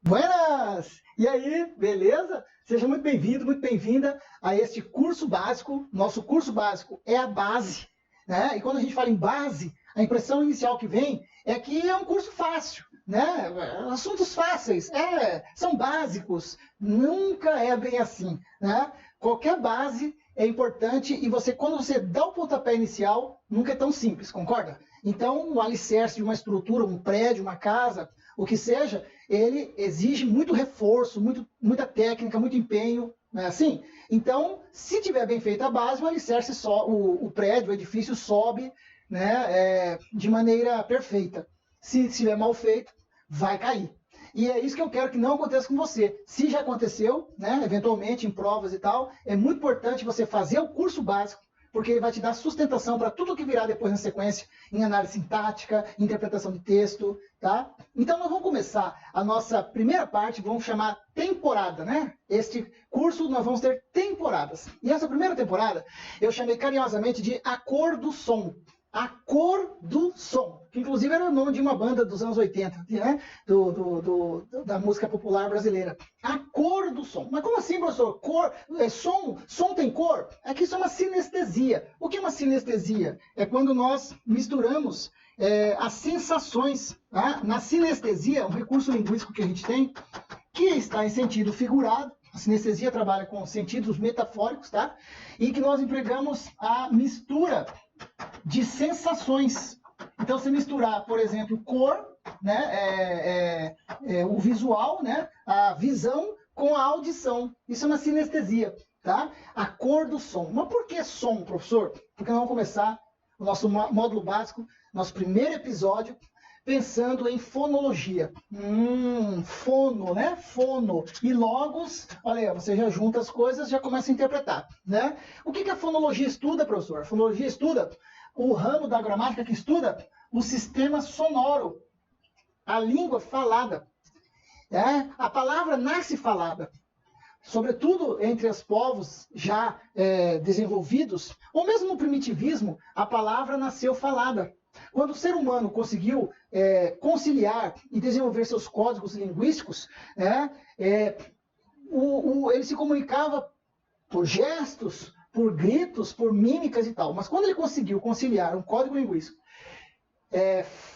Buenas! E aí, beleza? Seja muito bem-vindo, muito bem-vinda a este curso básico. Nosso curso básico é a base, né? E quando a gente fala em base, a impressão inicial que vem é que é um curso fácil, né? Assuntos fáceis, são básicos. Nunca é bem assim, né? Qualquer base é importante e quando você dá o pontapé inicial, nunca é tão simples, concorda? Então, o alicerce de uma estrutura, um prédio, uma casa, o que seja, ele exige muito reforço, muita técnica, muito empenho, não é assim? Então, se tiver bem feita a base, o alicerce, o prédio, o edifício sobe, né, de maneira perfeita. Se estiver mal feito, vai cair. E é isso que eu quero que não aconteça com você. Se já aconteceu, né, eventualmente em provas e tal, é muito importante você fazer o curso básico, porque ele vai te dar sustentação para tudo que virá depois na sequência, em análise sintática, interpretação de texto, tá? Então nós vamos começar a nossa primeira parte, vamos chamar temporada, né? Este curso nós vamos ter temporadas. E essa primeira temporada eu chamei carinhosamente de A Cor do Som. A Cor do Som, que inclusive era o nome de uma banda dos anos 80, né? Da música popular brasileira. A Cor do Som. Mas como assim, professor? Cor, som tem cor? Aqui isso é uma sinestesia. O que é uma sinestesia? É quando nós misturamos as sensações. Tá? Na sinestesia, um recurso linguístico que a gente tem, que está em sentido figurado. A sinestesia trabalha com sentidos metafóricos, tá? E que nós empregamos a mistura de sensações. Então, se misturar, por exemplo, cor, né, o visual, né, a visão com a audição. Isso é uma sinestesia, tá? A cor do som. Mas por que som, professor? Porque nós vamos começar o nosso módulo básico, nosso primeiro episódio, pensando em fonologia. Fono, né? Fono. E logos, olha aí, você já junta as coisas, já começa a interpretar, né? O que a fonologia estuda, professor? A fonologia estuda o ramo da gramática que estuda o sistema sonoro, a língua falada. A palavra nasce falada. Sobretudo entre os povos já desenvolvidos, ou mesmo no primitivismo, a palavra nasceu falada. Quando o ser humano conseguiu conciliar e desenvolver seus códigos linguísticos, ele se comunicava por gestos, por gritos, por mímicas e tal. Mas quando ele conseguiu conciliar um código linguístico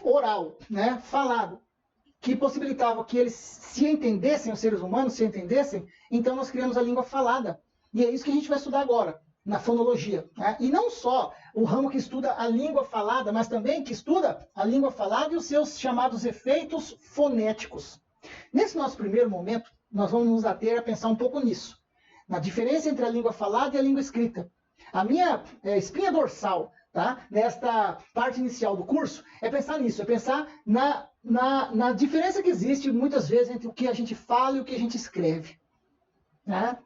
oral, né, falado, que possibilitava que eles se entendessem, os seres humanos se entendessem, então nós criamos a língua falada. E é isso que a gente vai estudar agora, na fonologia. Né? E não só o ramo que estuda a língua falada, mas também que estuda a língua falada e os seus chamados efeitos fonéticos. Nesse nosso primeiro momento, nós vamos nos ater a pensar um pouco nisso, na diferença entre a língua falada e a língua escrita. A minha espinha dorsal, tá, nesta parte inicial do curso, é pensar nisso, é pensar na diferença que existe muitas vezes entre o que a gente fala e o que a gente escreve. Né?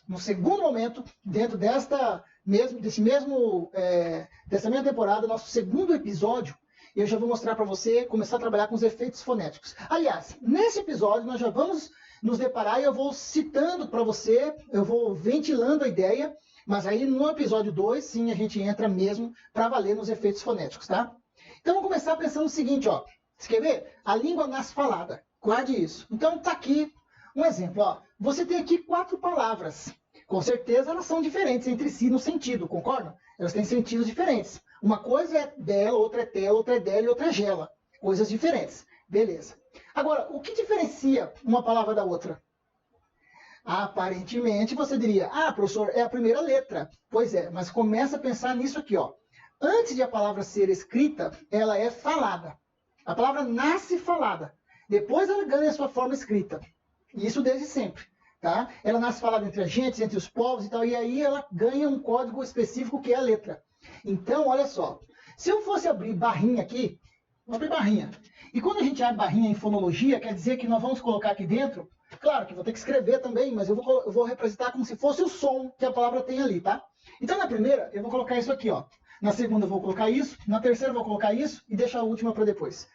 No segundo momento, dentro dessa mesma temporada, nosso segundo episódio, eu já vou mostrar para você começar a trabalhar com os efeitos fonéticos. Aliás, nesse episódio nós já vamos nos deparar e eu vou citando para você, eu vou ventilando a ideia, mas aí no episódio 2, sim, a gente entra mesmo para valer nos efeitos fonéticos, tá? Então vamos começar pensando o seguinte, ó. Você quer ver? A língua nasce falada. Guarde isso. Então tá aqui um exemplo, ó. Você tem aqui 4 palavras. Com certeza elas são diferentes entre si no sentido, concordam? Elas têm sentidos diferentes. Uma coisa é bela, outra é tela, outra é dela e outra é gela. Coisas diferentes. Beleza. Agora, o que diferencia uma palavra da outra? Aparentemente você diria, professor, é a primeira letra. Pois é, mas começa a pensar nisso aqui, ó. Antes de a palavra ser escrita, ela é falada. A palavra nasce falada. Depois ela ganha a sua forma escrita. Isso desde sempre. Tá? Ela nasce falada entre as gentes, entre os povos e tal, e aí ela ganha um código específico que é a letra. Então, olha só. Se eu fosse abrir barrinha aqui, vou abrir barrinha. E quando a gente abre barrinha em fonologia, quer dizer que nós vamos colocar aqui dentro, claro que vou ter que escrever também, mas eu vou representar como se fosse o som que a palavra tem ali, tá? Então, na primeira, eu vou colocar isso aqui, ó. Na segunda, eu vou colocar isso. Na terceira, eu vou colocar isso. E deixar a última para depois.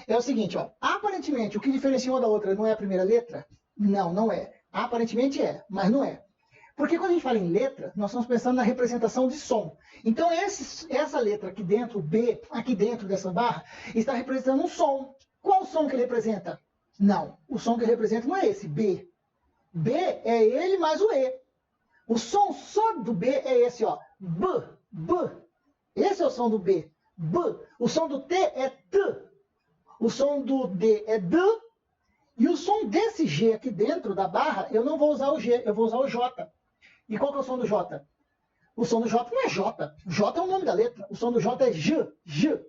É o seguinte, ó. Aparentemente, o que diferencia uma da outra não é a primeira letra? Não, não é. Aparentemente é, mas não é. Porque quando a gente fala em letra, nós estamos pensando na representação de som. Então, essa letra aqui dentro, B, aqui dentro dessa barra, está representando um som. Qual som que ele representa? Não, o som que ele representa não é esse, B. B é ele mais o E. O som só do B é esse, ó. B, B. Esse é o som do B. B. O som do T é T. O som do D é D. E o som desse G aqui dentro da barra, eu não vou usar o G, eu vou usar o J. E qual que é o som do J? O som do J não é J. J é o nome da letra. O som do J é J, J.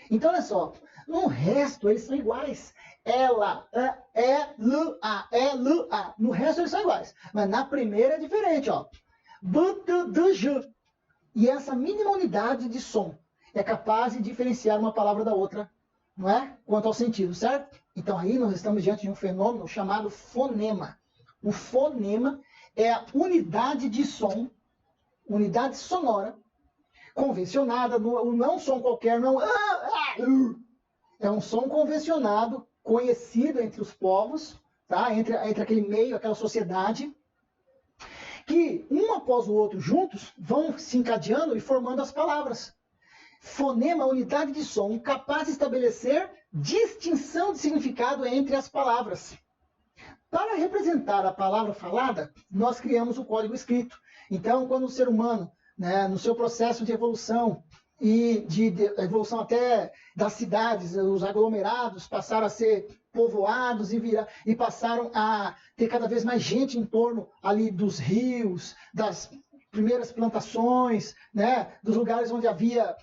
Então, olha só. No resto, eles são iguais. Ela, L, A, L, A. No resto, eles são iguais. Mas na primeira é diferente, ó. B, T, D, J. E essa mínima unidade de som é capaz de diferenciar uma palavra da outra, não é? Quanto ao sentido, certo? Então, aí nós estamos diante de um fenômeno chamado fonema. O fonema é a unidade de som, unidade sonora, convencionada, não é um som qualquer, não é um som convencionado, conhecido entre os povos, tá? entre aquele meio, aquela sociedade, que um após o outro juntos vão se encadeando e formando as palavras. Fonema, unidade de som, capaz de estabelecer distinção de significado entre as palavras. Para representar a palavra falada, nós criamos o código escrito. Então, quando o ser humano, né, no seu processo de evolução, e de evolução até das cidades, os aglomerados passaram a ser povoados e passaram a ter cada vez mais gente em torno ali dos rios, das primeiras plantações, né, dos lugares onde havia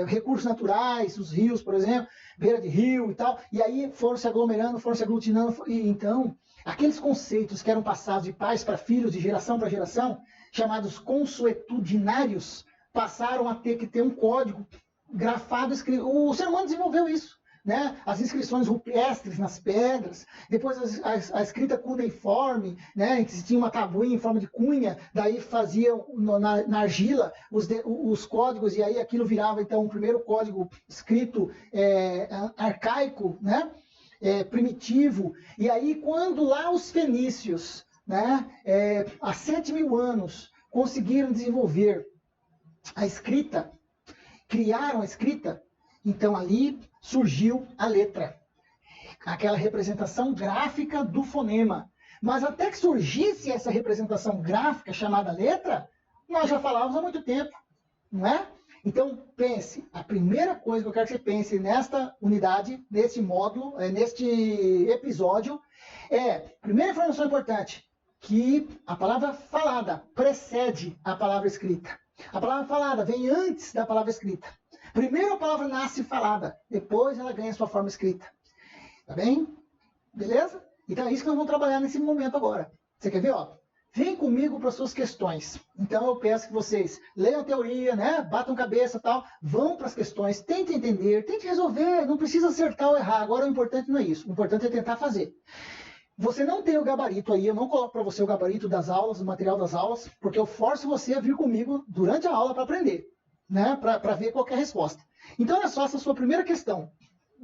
recursos naturais, os rios, por exemplo, beira de rio e tal, e aí foram se aglomerando, foram se aglutinando, e então aqueles conceitos que eram passados de pais para filhos, de geração para geração, chamados consuetudinários, passaram a ter que ter um código grafado, escrito. O ser humano desenvolveu isso, né? As inscrições rupestres nas pedras, depois a escrita cuneiforme, né? Que se tinha uma tabuinha em forma de cunha, daí faziam na argila os códigos, e aí aquilo virava então um primeiro código escrito arcaico, né? Primitivo. E aí quando lá os fenícios, né? Há 7.000 anos, conseguiram desenvolver a escrita, criaram a escrita, então ali surgiu a letra, aquela representação gráfica do fonema. Mas até que surgisse essa representação gráfica chamada letra, nós já falávamos há muito tempo, não é? Então pense, a primeira coisa que eu quero que você pense nesta unidade, neste módulo, neste episódio, primeira informação importante, que a palavra falada precede a palavra escrita. A palavra falada vem antes da palavra escrita. Primeiro a palavra nasce falada, depois ela ganha sua forma escrita. Tá bem? Beleza? Então é isso que nós vamos trabalhar nesse momento agora. Você quer ver? Ó? Vem comigo para as suas questões. Então eu peço que vocês leiam a teoria, né? Batam cabeça e tal, vão para as questões, tentem entender, tentem resolver, não precisa acertar ou errar. Agora o importante não é isso, o importante é tentar fazer. Você não tem o gabarito aí, eu não coloco para você o gabarito das aulas, o material das aulas, porque eu forço você a vir comigo durante a aula para aprender, né? Para ver qual é a resposta. Então, olha só essa sua primeira questão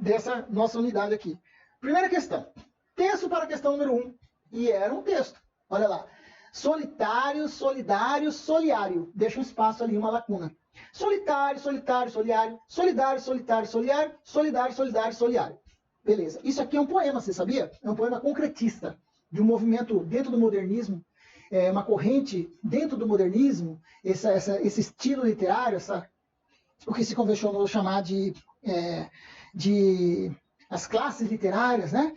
dessa nossa unidade aqui. Primeira questão. Texto para a questão número 1. E era um texto. Olha lá. Solitário, solidário, soliário. Deixa um espaço ali, uma lacuna. Solitário, solitário, soliário. Solidário, solitário, soliário. Solidário, solidário, soliário. Beleza. Isso aqui é um poema, você sabia? É um poema concretista, de um movimento dentro do modernismo, uma corrente dentro do modernismo, esse estilo literário, o que se convencionou chamar de as classes literárias, né?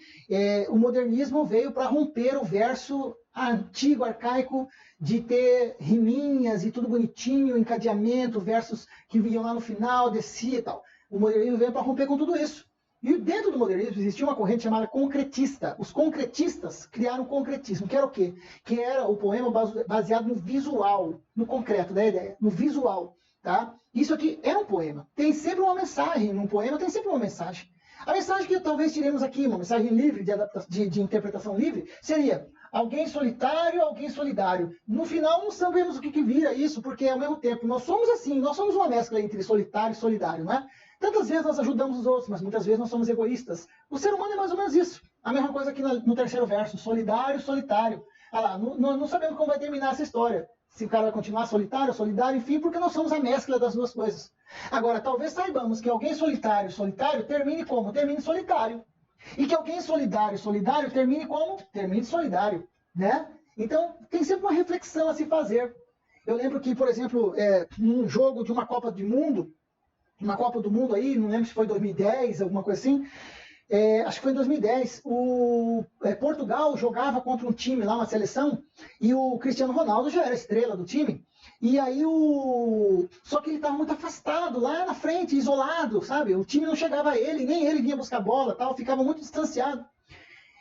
O modernismo veio para romper o verso antigo, arcaico, de ter riminhas e tudo bonitinho, encadeamento, versos que vinham lá no final, descia e tal. O modernismo veio para romper com tudo isso. E dentro do modernismo existia uma corrente chamada concretista. Os concretistas criaram o concretismo, que era o quê? Que era o poema baseado no visual, no concreto da ideia, no visual. Tá? Isso aqui é um poema. Tem sempre uma mensagem. Num poema tem sempre uma mensagem. A mensagem que talvez tiremos aqui, uma mensagem livre, de interpretação livre, seria alguém solitário, alguém solidário. No final não sabemos o que vira isso, porque ao mesmo tempo nós somos assim, nós somos uma mescla entre solitário e solidário, não é? Tantas vezes nós ajudamos os outros, mas muitas vezes nós somos egoístas. O ser humano é mais ou menos isso. A mesma coisa aqui no terceiro verso, solidário, solitário. Olha lá, não sabemos como vai terminar essa história. Se o cara vai continuar solitário, solidário, enfim, porque nós somos a mescla das duas coisas. Agora, talvez saibamos que alguém solitário, solitário, termine como? Termine solitário. E que alguém solidário termine como? Termine solidário, né? Então, tem sempre uma reflexão a se fazer. Eu lembro que, por exemplo, num jogo de uma Copa do Mundo aí, não lembro se foi 2010, alguma coisa assim, acho que foi em 2010, Portugal jogava contra um time lá, uma seleção, e o Cristiano Ronaldo já era estrela do time, e aí só que ele estava muito afastado, lá na frente, isolado, sabe? O time não chegava a ele, nem ele vinha buscar bola, tal, ficava muito distanciado.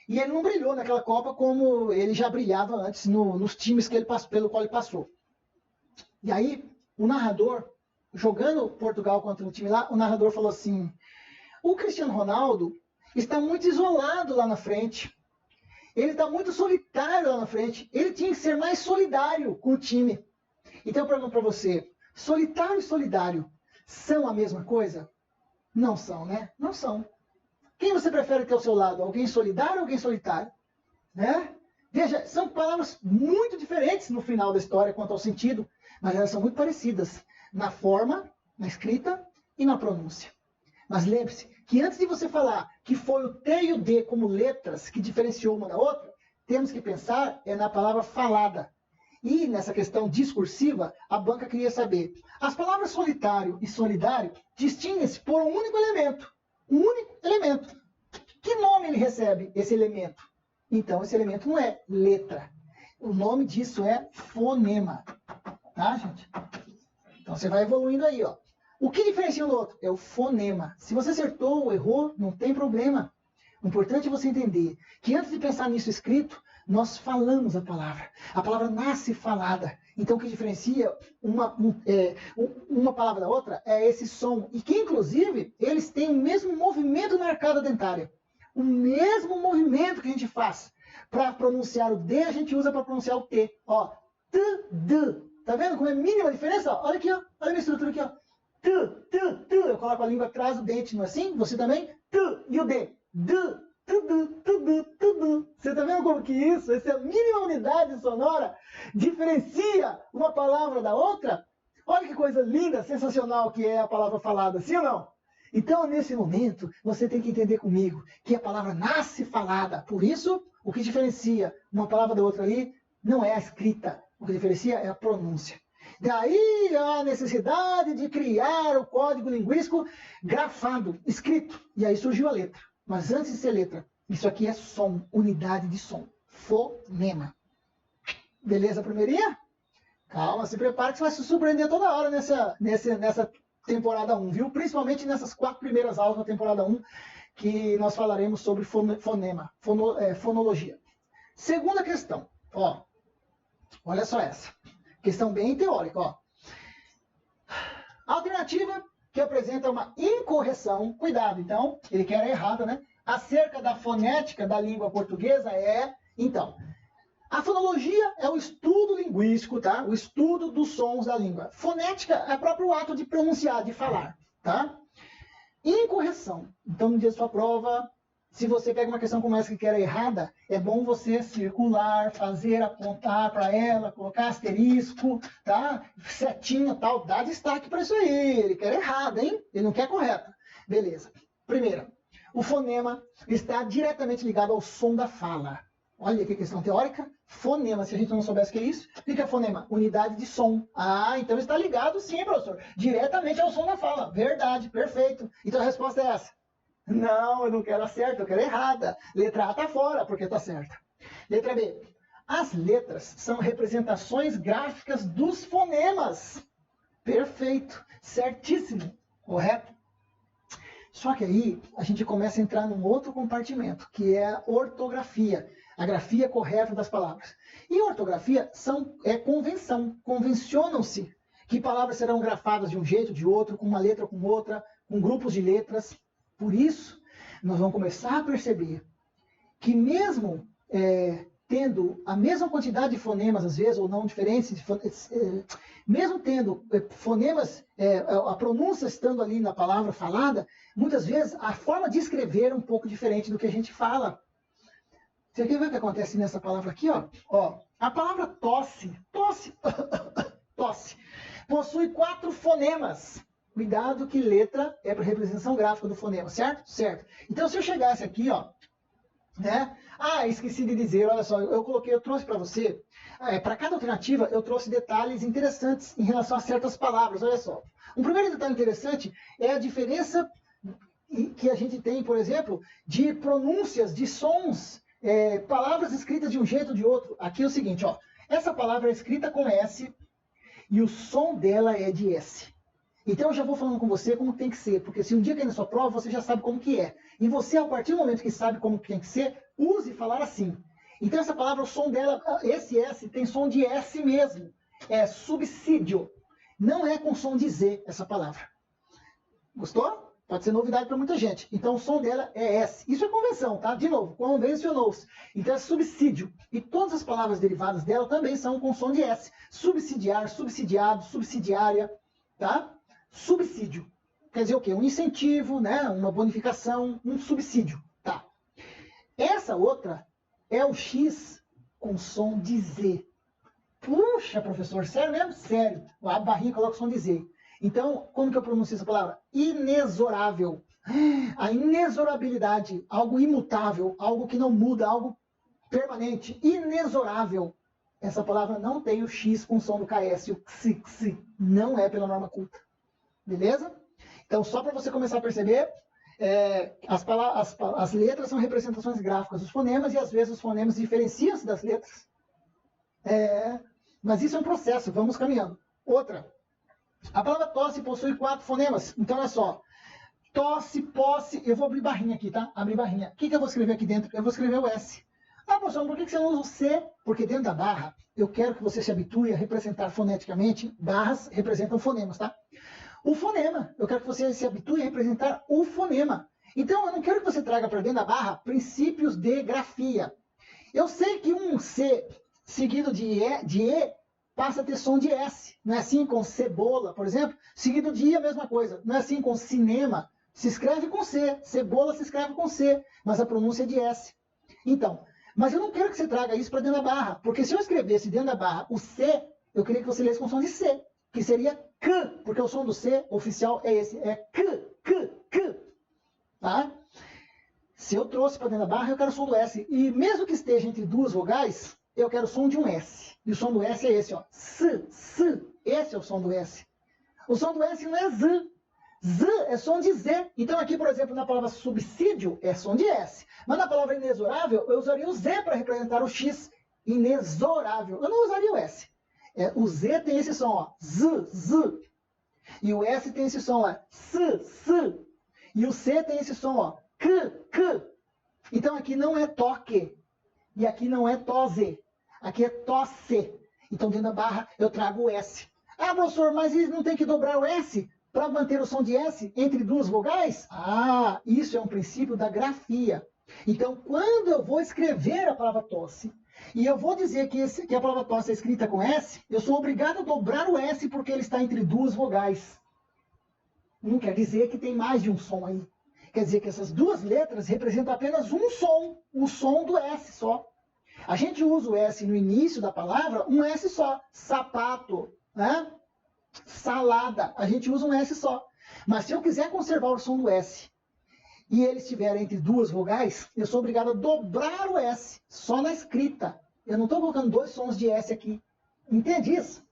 E ele não brilhou naquela Copa como ele já brilhava antes nos times pelo qual ele passou. E aí, o narrador, jogando Portugal contra um time lá, o narrador falou assim: o Cristiano Ronaldo está muito isolado lá na frente. Ele está muito solitário lá na frente. Ele tinha que ser mais solidário com o time. Então eu pergunto para você, solitário e solidário são a mesma coisa? Não são, né? Não são. Quem você prefere ter ao seu lado? Alguém solidário ou alguém solitário? Né? Veja, são palavras muito diferentes no final da história quanto ao sentido, mas elas são muito parecidas na forma, na escrita e na pronúncia. Mas lembre-se que antes de você falar que foi o T e o D como letras que diferenciou uma da outra, temos que pensar na palavra falada. E nessa questão discursiva, a banca queria saber, as palavras solitário e solidário distinguem-se por um único elemento. Um único elemento. Que nome ele recebe, esse elemento? Então, esse elemento não é letra. O nome disso é fonema. Tá, gente? Então, você vai evoluindo aí, ó. O que diferencia um do outro? É o fonema. Se você acertou ou errou, não tem problema. O importante é você entender que antes de pensar nisso escrito, nós falamos a palavra. A palavra nasce falada. Então, o que diferencia uma palavra da outra é esse som. E que, inclusive, eles têm o mesmo movimento na arcada dentária. O mesmo movimento que a gente faz para pronunciar o D, a gente usa para pronunciar o T. Ó, T, D. Tá vendo como é mínima a diferença? Ó, olha aqui, ó. Olha a minha estrutura aqui, ó. T, T, T. Eu coloco a língua atrás do dente, não é assim? Você também? T e o D. D, tudo, tudo, tudo. Você tá vendo como que isso? Essa mínima unidade sonora diferencia uma palavra da outra? Olha que coisa linda, sensacional que é a palavra falada, sim ou não? Então, nesse momento, você tem que entender comigo que a palavra nasce falada. Por isso, o que diferencia uma palavra da outra ali não é a escrita. O que diferencia é a pronúncia. Daí a necessidade de criar o código linguístico grafado, escrito. E aí surgiu a letra. Mas antes de ser letra, isso aqui é som, unidade de som. Fonema. Beleza, primeirinha? Calma, se prepara que você vai se surpreender toda hora nessa temporada 1, viu? Principalmente nessas 4 primeiras aulas da temporada 1, que nós falaremos sobre fonema, fonologia. Segunda questão, ó. Olha só essa. Questão bem teórica, ó. Alternativa que apresenta uma incorreção, cuidado, então, ele quer a errada, né? Acerca da fonética da língua portuguesa então, a fonologia é o estudo linguístico, tá? O estudo dos sons da língua. Fonética é o próprio ato de pronunciar, de falar, tá? Incorreção. Então, no dia da sua prova, se você pega uma questão como essa que quer errada, é bom você circular, fazer, apontar para ela, colocar asterisco, tá? Setinha, tal, dá destaque para isso aí. Ele quer errada, hein? Ele não quer correta. Beleza. Primeira, o fonema está diretamente ligado ao som da fala. Olha que questão teórica. Fonema, se a gente não soubesse o que é isso, o que é fonema? Unidade de som. Ah, então está ligado sim, professor. Diretamente ao som da fala. Verdade, perfeito. Então a resposta é essa. Não, eu não quero a certa, eu quero a errada. Letra A está fora, porque está certa. Letra B. As letras são representações gráficas dos fonemas. Perfeito, certíssimo, correto? Só que aí a gente começa a entrar num outro compartimento, que é a ortografia, a grafia correta das palavras. E ortografia é convenção, convencionam-se que palavras serão grafadas de um jeito, de outro, com uma letra com outra, com grupos de letras. Por isso, nós vamos começar a perceber que mesmo tendo a mesma quantidade de fonemas, às vezes, ou não diferentes, mesmo tendo fonemas, a pronúncia estando ali na palavra falada, muitas vezes a forma de escrever é um pouco diferente do que a gente fala. Você quer ver o que acontece nessa palavra aqui? Ó, a palavra tosse, tosse, possui 4 fonemas. Cuidado que letra é para representação gráfica do fonema, certo? Certo. Então, se eu chegasse aqui, ó, né? Ah, esqueci de dizer, olha só, eu trouxe para você, para cada alternativa, eu trouxe detalhes interessantes em relação a certas palavras, olha só. Um primeiro detalhe interessante é a diferença que a gente tem, por exemplo, de pronúncias, de sons, palavras escritas de um jeito ou de outro. Aqui é o seguinte, ó, essa palavra é escrita com S e o som dela é de S. Então eu já vou falando com você como tem que ser, porque se um dia cair na sua prova, você já sabe como que é. E você, a partir do momento que sabe como tem que ser, use falar assim. Então essa palavra, o som dela, esse S, tem som de S mesmo. É subsídio. Não é com som de Z essa palavra. Gostou? Pode ser novidade para muita gente. Então o som dela é S. Isso é convenção, tá? De novo, convencionou-se. Então é subsídio. E todas as palavras derivadas dela também são com som de S. Subsidiar, subsidiado, subsidiária, tá? Subsídio. Quer dizer o quê? Um incentivo, né? Uma bonificação, um subsídio. Tá. Essa outra é o X com som de Z. Puxa, professor, sério mesmo? Sério. A barrinha coloca o som de Z. Então, como que eu pronuncio essa palavra? Inexorável. A inexorabilidade, algo imutável, algo que não muda, algo permanente. Inexorável. Essa palavra não tem o X com som do KS, o XI. Não é pela norma culta. Beleza? Então, só para você começar a perceber, as letras são representações gráficas dos fonemas e às vezes os fonemas diferenciam-se das letras. Mas isso é um processo, vamos caminhando. Outra, a palavra tosse possui 4 fonemas. Então, olha só. Tosse, posse, eu vou abrir barrinha aqui, tá? Abrir barrinha. O que eu vou escrever aqui dentro? Eu vou escrever o S. Ah, professor, por que você não usa o C? Porque dentro da barra, eu quero que você se habitue a representar foneticamente. Barras representam fonemas, tá? O fonema. Eu quero que você se habitue a representar o fonema. Então, eu não quero que você traga para dentro da barra princípios de grafia. Eu sei que um C seguido de E passa a ter som de S. Não é assim com cebola, por exemplo? Seguido de I, a mesma coisa. Não é assim com cinema. Se escreve com C. Cebola se escreve com C. Mas a pronúncia é de S. Então, mas eu não quero que você traga isso para dentro da barra. Porque se eu escrevesse dentro da barra o C, eu queria que você lesse com som de C. Que seria K, porque o som do C oficial é esse, é K. Tá? Se eu trouxe para dentro da barra, eu quero o som do S. E mesmo que esteja entre duas vogais, eu quero o som de um S. E o som do S é esse, ó. S. Esse é o som do S. O som do S não é Z. Z é som de Z. Então aqui, por exemplo, na palavra subsídio, é som de S. Mas na palavra inexorável, eu usaria o Z para representar o X. Inexorável. Eu não usaria o S. O Z tem esse som, ó, Z. E o S tem esse som, ó, S. E o C tem esse som, ó, K. Então aqui não é toque. E aqui não é tose. Aqui é tosse. Então dentro da barra eu trago o S. Ah, professor, mas não tem que dobrar o S para manter o som de S entre duas vogais? Ah, isso é um princípio da grafia. Então quando eu vou escrever a palavra tosse, e eu vou dizer que a palavra tosse é escrita com S, eu sou obrigado a dobrar o S porque ele está entre duas vogais. Não quer dizer que tem mais de um som aí. Quer dizer que essas duas letras representam apenas um som, o som do S só. A gente usa o S no início da palavra, um S só. Sapato, né? Salada, a gente usa um S só. Mas se eu quiser conservar o som do S e ele estiver entre duas vogais, eu sou obrigado a dobrar o S, só na escrita. Eu não estou colocando dois sons de S aqui. Entende isso?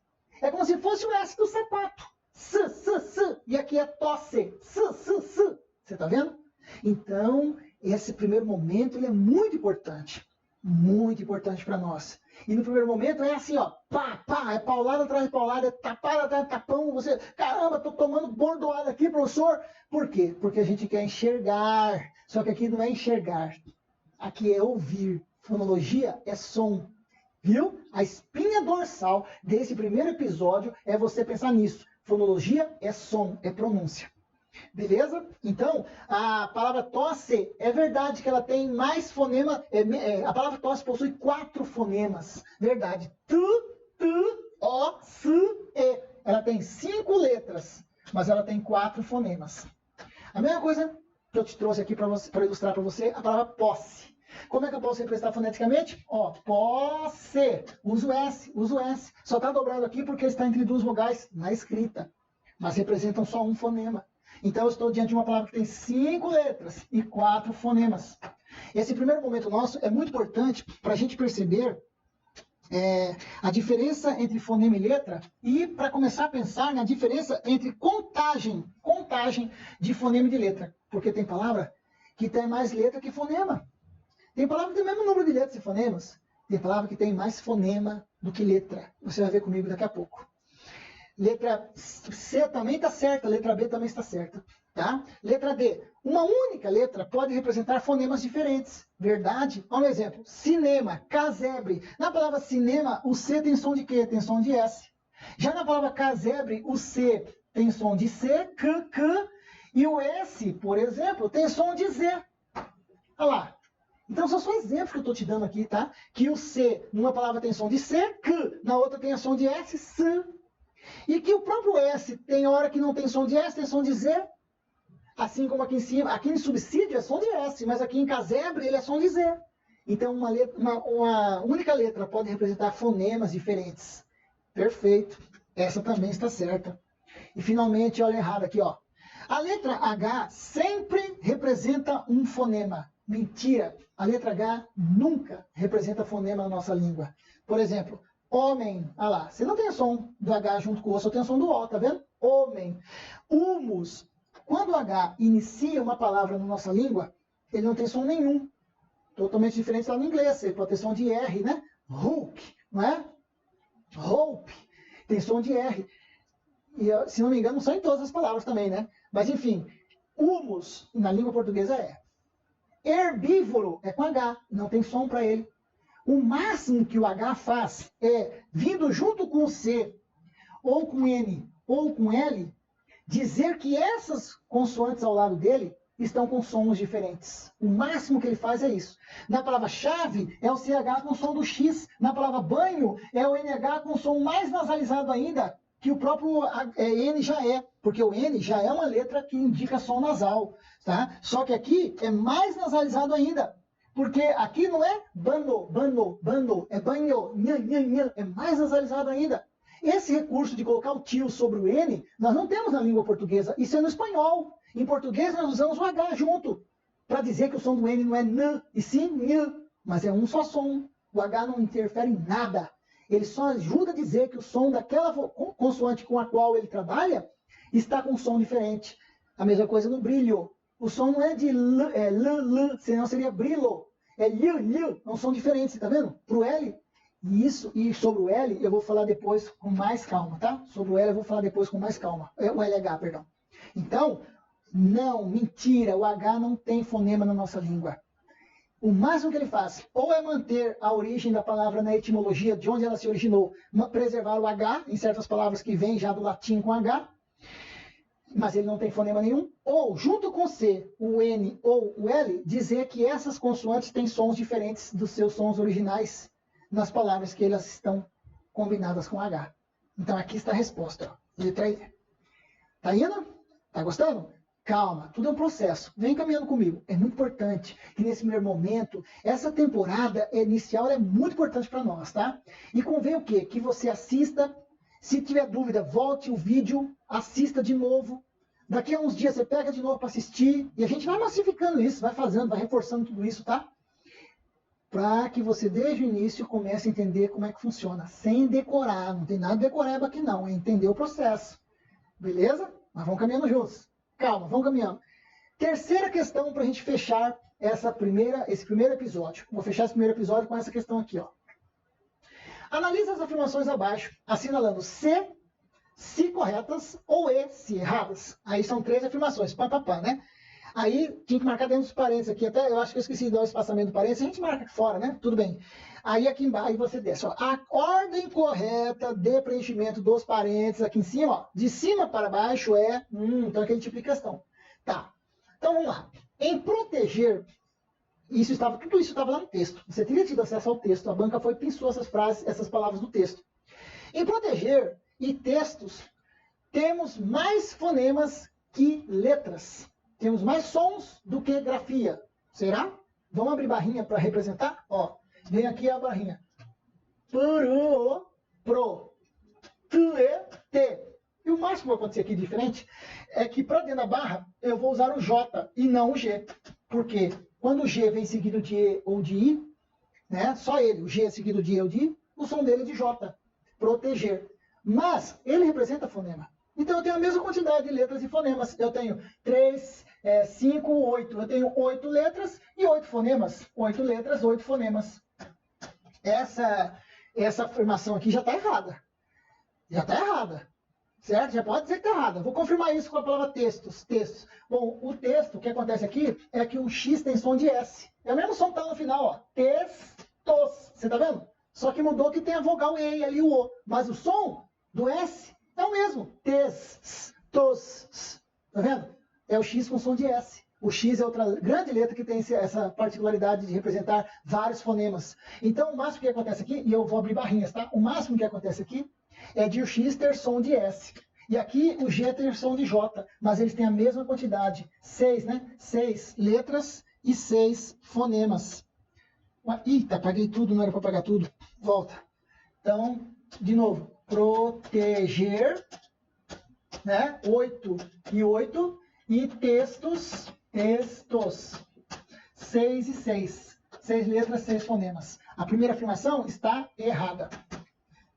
É como se fosse o S do sapato. S. E aqui é tosse. S. Você está vendo? Então, esse primeiro momento ele é muito importante. Muito importante para nós. E no primeiro momento é assim, ó. Pá, é paulada atrás de paulada, é tapada atrás de tapão. Você, caramba, tô tomando bordoada aqui, professor. Por quê? Porque a gente quer enxergar. Só que aqui não é enxergar. Aqui é ouvir. Fonologia é som. Viu? A espinha dorsal desse primeiro episódio é você pensar nisso. Fonologia é som, é pronúncia. Beleza? Então, a palavra tosse, é verdade que ela tem mais fonema. A palavra tosse possui 4 fonemas. Verdade. Tu, o, s, e. Ela tem 5 letras, mas ela tem 4 fonemas. A mesma coisa que eu te trouxe aqui para ilustrar para você, a palavra posse. Como é que eu posso representar foneticamente? Ó, posse. Uso S. Só está dobrado aqui porque está entre duas vogais na escrita. mas representam só um fonema. Então, eu estou diante de uma palavra que tem 5 letras e 4 fonemas. Esse primeiro momento nosso é muito importante para a gente perceber a diferença entre fonema e letra e para começar a pensar na diferença entre contagem de fonema e de letra. Porque tem palavra que tem mais letra que fonema. Tem palavra que tem o mesmo número de letras e fonemas. Tem palavra que tem mais fonema do que letra. Você vai ver comigo daqui a pouco. Letra C também está certa, letra B também está certa. Tá? Letra D. Uma única letra pode representar fonemas diferentes. Verdade? Olha um exemplo. Cinema, casebre. Na palavra cinema, o C tem som de quê? Tem som de S. Já na palavra casebre, o C tem som de C, K. E o S, por exemplo, tem som de Z. Olha lá. Então, são só exemplos que eu estou te dando aqui, tá? Que o C, numa palavra tem som de C, K. Na outra tem som de S, S. E que o próprio S tem hora que não tem som de S, tem som de Z. Assim como aqui em cima, aqui em subsídio é som de S, mas aqui em casebre ele é som de Z. Então uma única letra pode representar fonemas diferentes. Perfeito. Essa também está certa. E finalmente, olha errado aqui, ó. A letra H sempre representa um fonema. Mentira. A letra H nunca representa fonema na nossa língua. Por exemplo, homem. Olha lá. Você não tem som do H junto com o O, só tem som do O, tá vendo? Homem. Humus. Quando o H inicia uma palavra na nossa língua, ele não tem som nenhum. Totalmente diferente lá no inglês. Ele pode ter som de R, né? Hulk, não é? Hope. Tem som de R. E, se não me engano, são em todas as palavras também, né? Mas, enfim, humus, na língua portuguesa é. Herbívoro é com H, não tem som para ele. O máximo que o H faz é, vindo junto com o C, ou com N, ou com L, dizer que essas consoantes ao lado dele estão com sons diferentes. O máximo que ele faz é isso. Na palavra chave, é o CH com som do X. Na palavra banho, é o NH com som mais nasalizado ainda, que o próprio N já é. Porque o N já é uma letra que indica som nasal. Tá? Só que aqui é mais nasalizado ainda. Porque aqui não é bando, é banho, nhan, é mais nasalizado ainda. Esse recurso de colocar o tio sobre o N, nós não temos na língua portuguesa. Isso é no espanhol. Em português, nós usamos o H junto, para dizer que o som do N não é N, e sim N, mas é um só som. O H não interfere em nada. Ele só ajuda a dizer que o som daquela consoante com a qual ele trabalha está com um som diferente. A mesma coisa no brilho. O som não é de L, é L, senão seria brilho. É L, é um som diferente, você está vendo? Para o L. E sobre o L eu vou falar depois com mais calma, tá? Sobre o L eu vou falar depois com mais calma. O LH, perdão. Então, não, mentira, o H não tem fonema na nossa língua. O máximo que ele faz, ou é manter a origem da palavra na etimologia, de onde ela se originou, preservar o H, em certas palavras que vêm já do latim com H, mas ele não tem fonema nenhum, ou, junto com C, o N ou o L, dizer que essas consoantes têm sons diferentes dos seus sons originais, nas palavras que elas estão combinadas com H. Então aqui está a resposta. Letra I. Tá indo? Tá gostando? Calma, tudo é um processo. Vem caminhando comigo. É muito importante que nesse primeiro momento, essa temporada inicial é muito importante para nós, tá? E convém o quê? Que você assista. Se tiver dúvida, volte o vídeo, assista de novo. Daqui a uns dias você pega de novo para assistir. E a gente vai massificando isso, vai fazendo, vai reforçando tudo isso, tá? Para que você, desde o início, comece a entender como é que funciona. Sem decorar. Não tem nada de decoreba aqui, não. É entender o processo. Beleza? Mas vamos caminhando juntos. Calma, vamos caminhando. Terceira questão para a gente fechar esse primeiro episódio. Vou fechar esse primeiro episódio com essa questão aqui, ó. Analisa as afirmações abaixo, assinalando C, se corretas, ou E, se erradas. Aí são 3 afirmações. Né? Aí tinha que marcar dentro dos parênteses aqui, até eu acho que eu esqueci de dar o espaçamento do parênteses, a gente marca aqui fora, né? Tudo bem. Aí aqui embaixo você desce, ó. A ordem correta de preenchimento dos parênteses aqui em cima, ó, de cima para baixo é, então aquele tipo de questão. Tá. Então vamos lá. Em proteger, tudo isso estava lá no texto. Você teria tido acesso ao texto, a banca foi e pensou essas frases, essas palavras do texto. Em proteger e textos, temos mais fonemas que letras. Temos mais sons do que grafia. Será? Vamos abrir barrinha para representar? Ó, vem aqui a barrinha. Pro, tu, e, te. E o máximo que vai acontecer aqui diferente é que para dentro da barra eu vou usar o J e não o G. Por quê? Quando o G vem seguido de E ou de I, né, só ele, o G seguido de E ou de I, o som dele é de J, proteger. Mas ele representa fonema. Então eu tenho a mesma quantidade de letras e fonemas. Eu tenho 3, 5, 8. Eu tenho 8 letras e 8 fonemas. 8 letras, 8 fonemas. Essa afirmação aqui já está errada. Já está errada. Certo? Já pode dizer que está errada. Vou confirmar isso com a palavra textos. Textos. Bom, o texto, o que acontece aqui é que o X tem som de S. É o mesmo som que está no final, ó. Textos. Você está vendo? Só que mudou que tem a vogal E e ali o O. Mas o som do S é o mesmo. Textos. Tá vendo? É o X com som de S. O X é outra grande letra que tem essa particularidade de representar vários fonemas. Então, o máximo que acontece aqui, e eu vou abrir barrinhas, tá? O máximo que acontece aqui é de o X ter som de S. E aqui o G ter som de J. Mas eles têm a mesma quantidade. 6, né? 6 letras e 6 fonemas. Eita, apaguei tudo, não era para apagar tudo. Volta. Então, de novo. Proteger, né? 8 e 8. E textos. 6 e 6. 6 letras, 6 fonemas. A primeira afirmação está errada.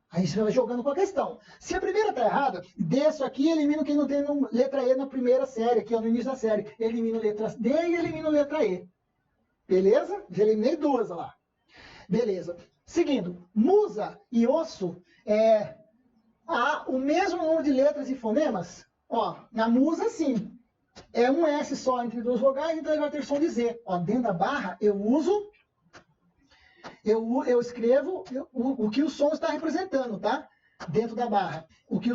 Aí você vai jogando com a questão. Se a primeira está errada, desço aqui e elimino quem não tem letra E na primeira série, aqui no início da série. Elimino letras D e elimino letra E. Beleza? Já eliminei 2 lá. Beleza. Seguindo, musa e osso há o mesmo número de letras e fonemas. Ó, na musa, sim. É um S só entre 2 vogais, então ele vai ter som de Z. Ó, dentro da barra, eu escrevo o que o som está representando, tá? Dentro da barra. O que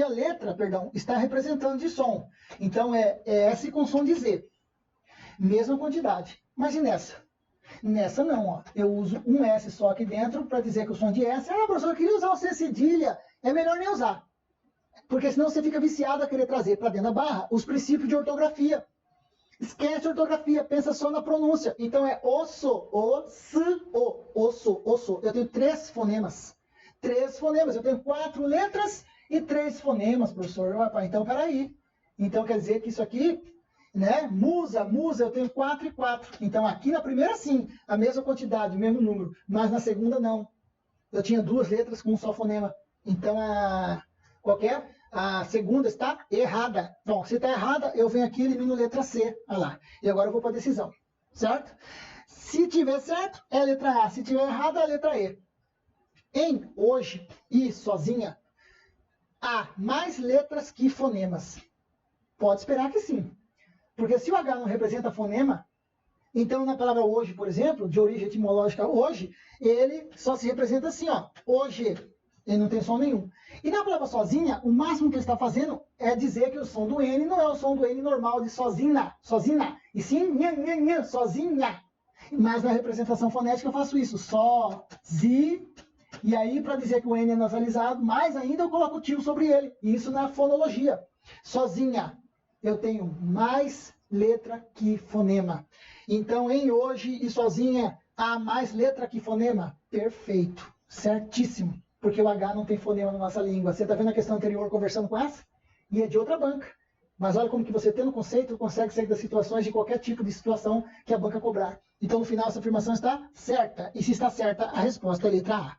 a letra, está representando de som. Então, é S com som de Z. Mesma quantidade. Mas e nessa? Nessa não, ó. Eu uso um S só aqui dentro para dizer que o som de S... Ah, professor, eu queria usar o C cedilha. É melhor nem usar. Porque senão você fica viciado a querer trazer para dentro da barra os princípios de ortografia. Esquece a ortografia, pensa só na pronúncia. Então é osso, osso. Eu tenho 3 fonemas. 3 fonemas. Eu tenho 4 letras e 3 fonemas, professor. Então, peraí. Então quer dizer que isso aqui, né? Musa, eu tenho 4 e 4. Então aqui na primeira sim, a mesma quantidade, o mesmo número. Mas na segunda não. Eu tinha 2 letras com um só fonema. Então a segunda está errada. Bom, se está errada, eu venho aqui e elimino letra C. Olha lá. E agora eu vou para a decisão. Certo? Se tiver certo, é a letra A. Se tiver errado, é a letra E. Em hoje e sozinha, há mais letras que fonemas. Pode esperar que sim. Porque se o H não representa fonema, então na palavra hoje, por exemplo, de origem etimológica hoje, ele só se representa assim, ó. Hoje. Ele não tem som nenhum. E na palavra sozinha, o máximo que ele está fazendo é dizer que o som do N não é o som do N normal de sozinha. E sim, nha, sozinha. Mas na representação fonética eu faço isso. Só, zi. E aí, para dizer que o N é nasalizado, mais ainda eu coloco o tio sobre ele. Isso na fonologia. Sozinha. Eu tenho mais letra que fonema. Então, em hoje e sozinha, há mais letra que fonema. Perfeito. Certíssimo. Porque o H não tem fonema na nossa língua. Você está vendo a questão anterior conversando com essa? E é de outra banca. Mas olha como que você, tendo conceito, consegue sair das situações de qualquer tipo de situação que a banca cobrar. Então, no final, essa afirmação está certa. E se está certa, a resposta é a letra A.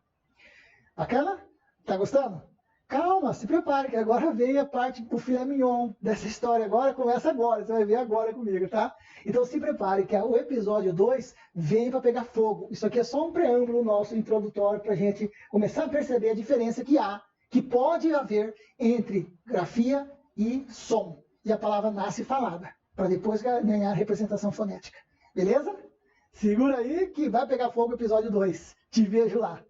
Bacana? Tá gostando? Calma, se prepare, que agora vem a parte pro filé mignon dessa história. Agora começa agora, você vai ver agora comigo, tá? Então se prepare, que o episódio 2 vem para pegar fogo. Isso aqui é só um preâmbulo nosso, introdutório, para a gente começar a perceber a diferença que pode haver entre grafia e som. E a palavra nasce falada, para depois ganhar representação fonética. Beleza? Segura aí que vai pegar fogo o episódio 2. Te vejo lá.